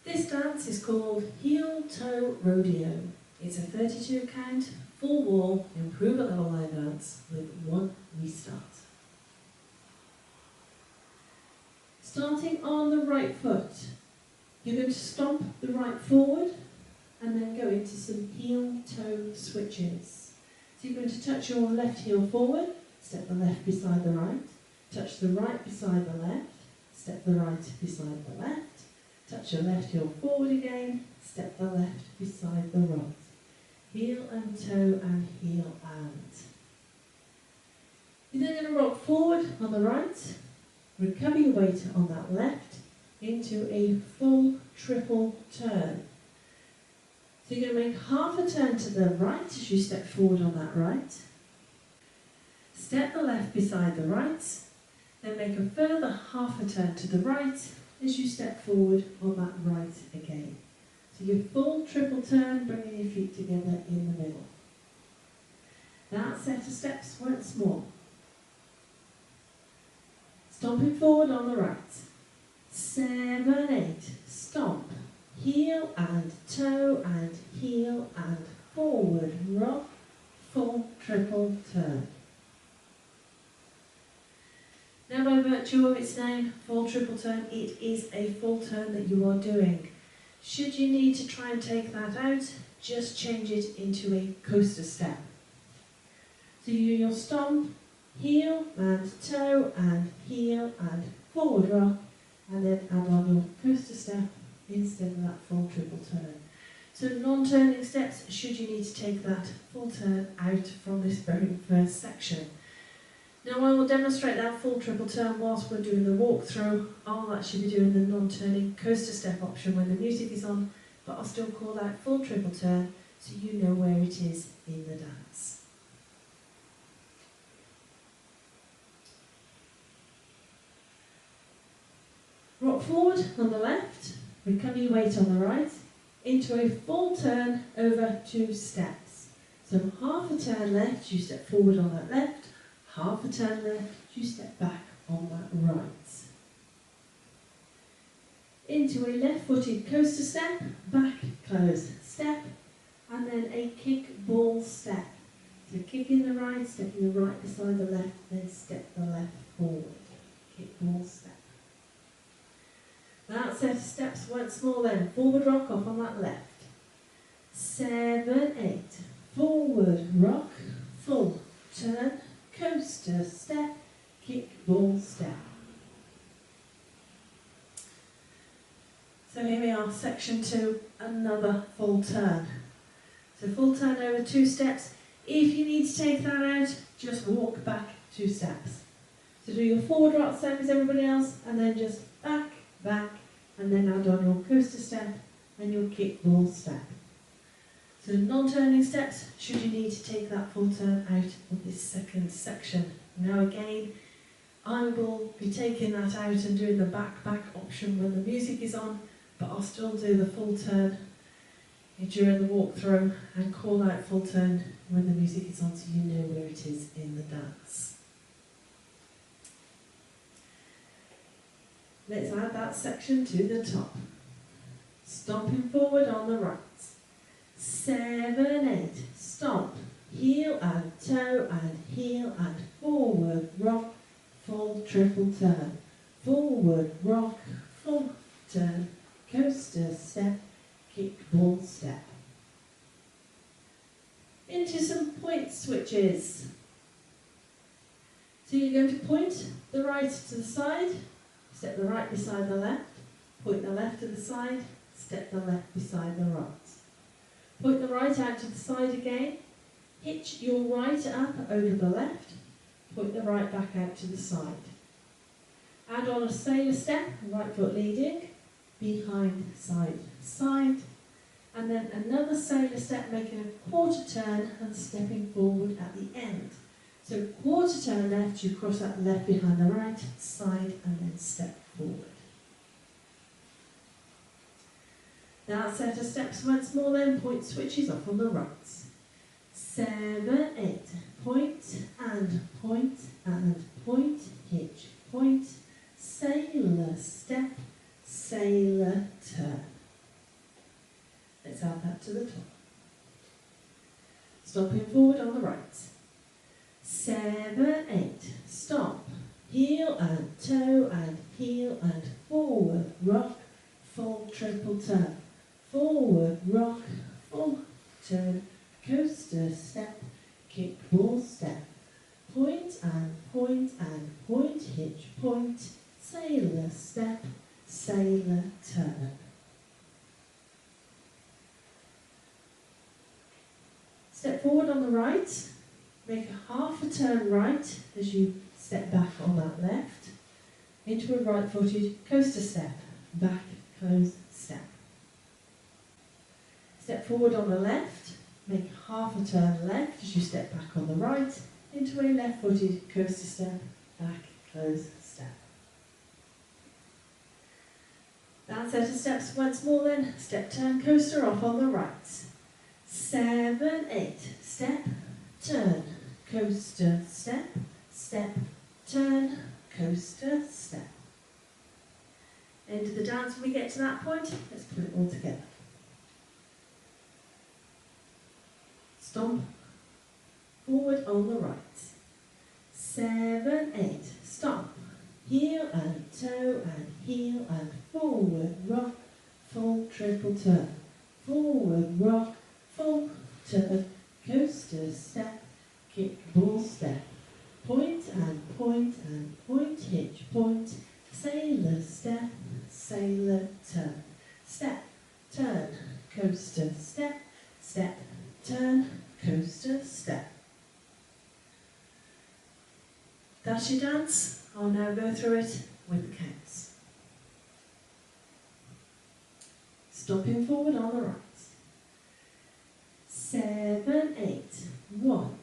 This dance is called heel-toe rodeo. It's a 32 count, full wall, improve at level line dance with one restart. Starting on the right foot, you're going to stomp the right forward and then go into some heel-toe switches. So you're going to touch your left heel forward, step the left beside the right, touch the right beside the left, step the right beside the left, touch your left heel forward again, step the left beside the right. Heel and toe and heel and. You're then going to rock forward on the right, recover your weight on that left into a full triple turn. So you're going to make half a turn to the right as you step forward on that right. Step the left beside the right, then make a further half a turn to the right as you step forward on that right again. So your full triple turn, bringing your feet together in the middle. That set of steps once more. Stomping forward on the right. 7, 8, stomp, heel and toe and heel and forward, rock, full triple turn. Now by virtue of its name, full triple turn, it is a full turn that you are doing. Should you need to try and take that out, just change it into a coaster step. So you'll stomp, heel and toe and heel and forward rock, and then add on your coaster step instead of that full triple turn. So non-turning steps, should you need to take that full turn out from this very first section. Now I will demonstrate that full triple turn whilst we're doing the walkthrough. I'll actually be doing the non-turning coaster step option when the music is on, but I'll still call out full triple turn so you know where it is in the dance. Rock forward on the left, recover your weight on the right, into a full turn over 2 steps. So half a turn left, you step forward on that left, half a turn left, you step back on that right. Into a left-footed coaster step, back, close, step, and then a kick ball step. So kick in the right, stepping the right beside the left, then step the left forward. Kick ball step. That set of steps once more then. Forward rock off on that left. 7, 8. Forward rock, full turn, coaster step, kick ball step. So here we are, section 2, another full turn. So full turn over 2 steps. If you need to take that out, just walk back 2 steps. So do your forward rock same as everybody else, and then just back, back, and then add on your coaster step and your kick ball step. So non-turning steps, should you need to take that full turn out of this second section. Now again, I will be taking that out and doing the back option when the music is on, but I'll still do the full turn during the walkthrough and call out full turn when the music is on so you know where it is in the dance. Let's add that section to the top. Stomping forward on the right. 7, 8, stomp, heel and toe and heel and forward rock, full triple turn. Forward rock, full turn, coaster step, kick ball step. Into some point switches. So you're going to point the right to the side, step the right beside the left, point the left to the side, step the left beside the right. Point the right out to the side again, hitch your right up over the left, point the right back out to the side. Add on a sailor step, right foot leading, behind, side, side, and then another sailor step making a quarter turn and stepping forward at the end. So quarter turn left, you cross that left behind the right, side, and then step forward. That set of steps once more then, point switches off on the right. 7, 8, point, hitch, point, sailor step, sailor turn. let's add that to the top. Stopping forward on the right. 7, 8, stop, heel and toe and heel and forward, rock, full triple turn, forward, rock, full turn, coaster step, kick ball step, point and point and point, hitch point, sailor step, sailor turn. Step forward on the right, make a half a turn right as you step back on that left, into a right-footed coaster step, back, close, step. Step forward on the left, make half a turn left as you step back on the right, into a left-footed coaster step, back, close, step. That set of steps once more then, step, turn, coaster off on the right. 7, 8, step, turn, coaster, step, step, turn, coaster, step. End of the dance when we get to that point, let's put it all together. Stomp, forward on the right. 7, 8, stop, heel and toe and heel and forward, rock, full triple turn, forward, rock, full turn, coaster step, kick ball step, point and point and point, hitch point, sailor step, sailor turn, step, turn, coaster step, step, turn, coaster step. That's your dance. I'll now go through it with the counts. Stopping forward on the right. 7, 8, 1,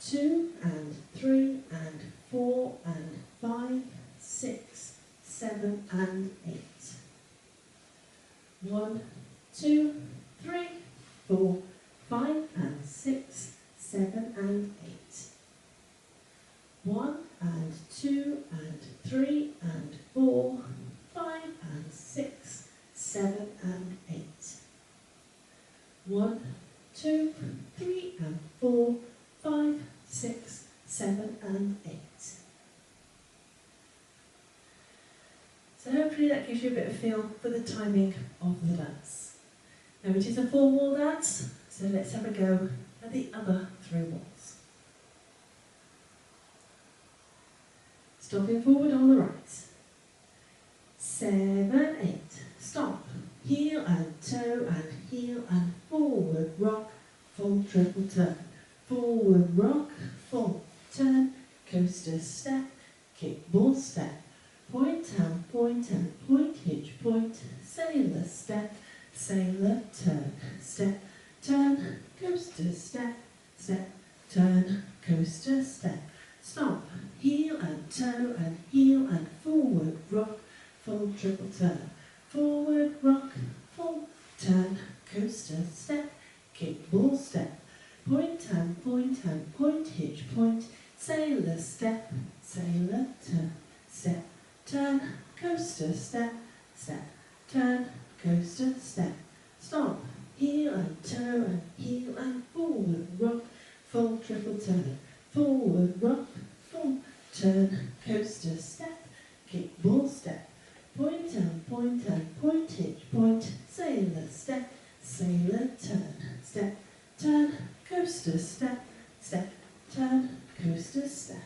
2 and 3 and 4 and 5, 6, 7 and 8. 1, 2, 3, 4, 5 and 6, 7 and 8. 1 and 2 and 3 and 4, 5 and 6, 7 and 8. 1, 2, 3 and 4, 5, 6, 7 and 8. So hopefully that gives you a bit of feel for the timing of the dance. Now it is a 4-wall dance, so let's have a go at the other 3 walls. Stopping forward on the right. 7, 8, stop, heel and toe and heel and forward, rock, full triple turn, forward, rock, full turn, coaster step, kick ball step, point and point and point, hitch point, sailor step, sailor turn, step, turn, coaster step, step, turn, coaster step, stop, heel and toe and heel and forward, rock, full triple turn, forward, rock, full turn, coaster step, kick ball step, point and point and point, hitch point, sailor step, sailor turn, step, turn, coaster step, step, turn, coaster step, stop, heel and toe and heel and forward, rock, full triple turn, forward, rock, full turn, coaster step, kick ball step, point and point and point, hitch point, sailor step, sailor turn, step, turn, coaster step, step, turn, coaster step.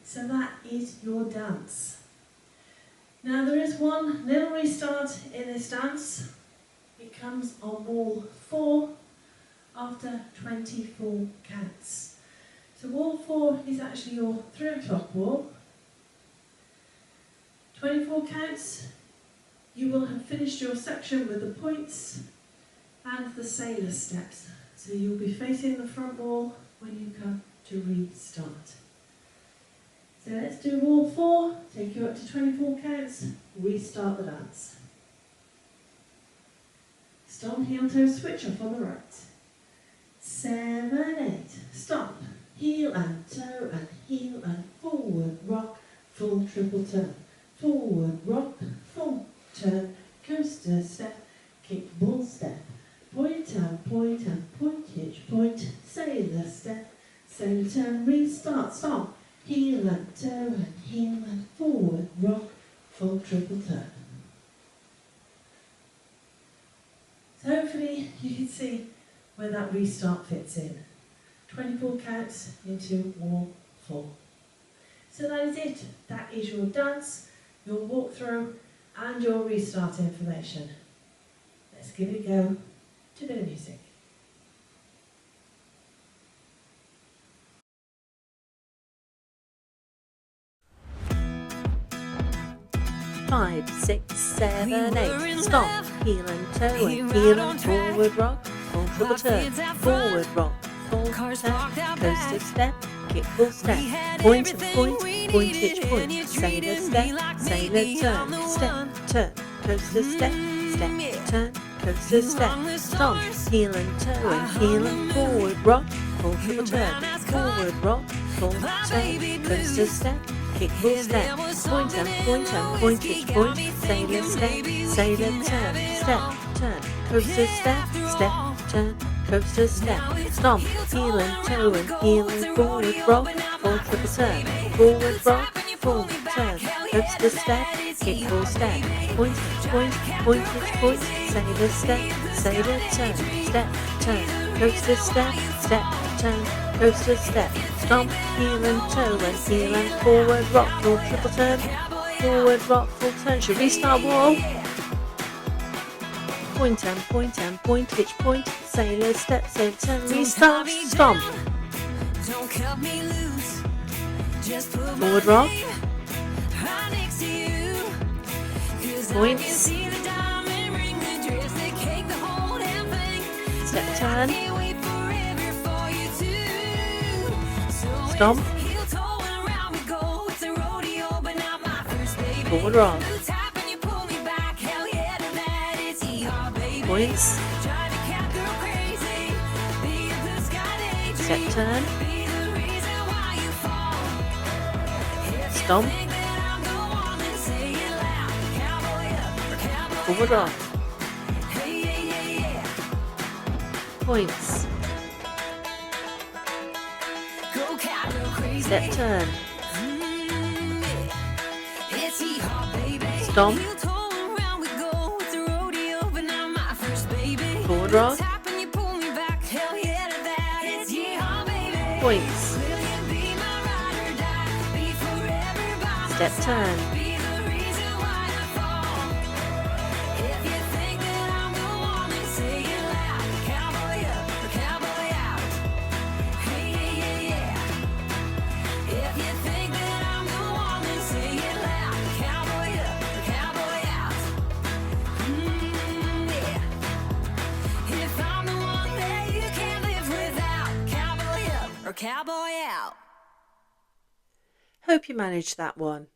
So that is your dance. Now there is one little restart in this dance. It comes on wall 4 after 24 counts. So wall 4 is actually your 3 o'clock wall. 24 counts, you will have finished your section with the points and the sailor steps. So you'll be facing the front wall when you come to restart. So let's do wall 4, take you up to 24 counts, restart the dance. Stomp, heel, toe, switch off on the right. 7, 8, stop, heel and toe and heel and forward, rock, full triple turn, forward rock, full turn, coaster step, kick ball step, point and point, hitch point, sailor step, sailor turn, restart, stop, heel and toe and heel and forward rock, full triple turn. So hopefully you can see where that restart fits in. 24 counts into wall 4. So that is it. That is your dance, your walkthrough and your restart information. Let's give it a go to a bit of music. 5, 6, 7, 8. Stop. Heel and toe and heel and forward rock. Full triple turn. Forward rock. Full turn. Coaster step. Kick full step. Point hitch point. Sailor step. Sailor turn. Step turn. Coaster step. Step turn. Coaster step. Stomp. Heel and toe and heel and forward rock. Full triple turn. Forward rock. Full turn. Coaster step. Kick full step, point hitch point, sailor step, sailor turn, step, turn, coaster step, step, turn, coaster step, stomp, heel and forward rock, full triple turn, forward rock, full turn, coaster step, kick full step, point hitch point, sailor step, sailor turn, step, turn, coaster step, step, turn, coaster step, stomp, heel and forward rock, full triple turn, forward rock, full turn. Should restart wall. Point and point, hitch point, sailor step, sailor turn, restart, stomp. Forward rock. Points. Step turn. Stomp. Forward rock. Points. Step turn. Stomp. Forward rock. Points. Step turn. Stomp. Forward rock. Points. Step turn. Cowboy out. Hope you managed that one.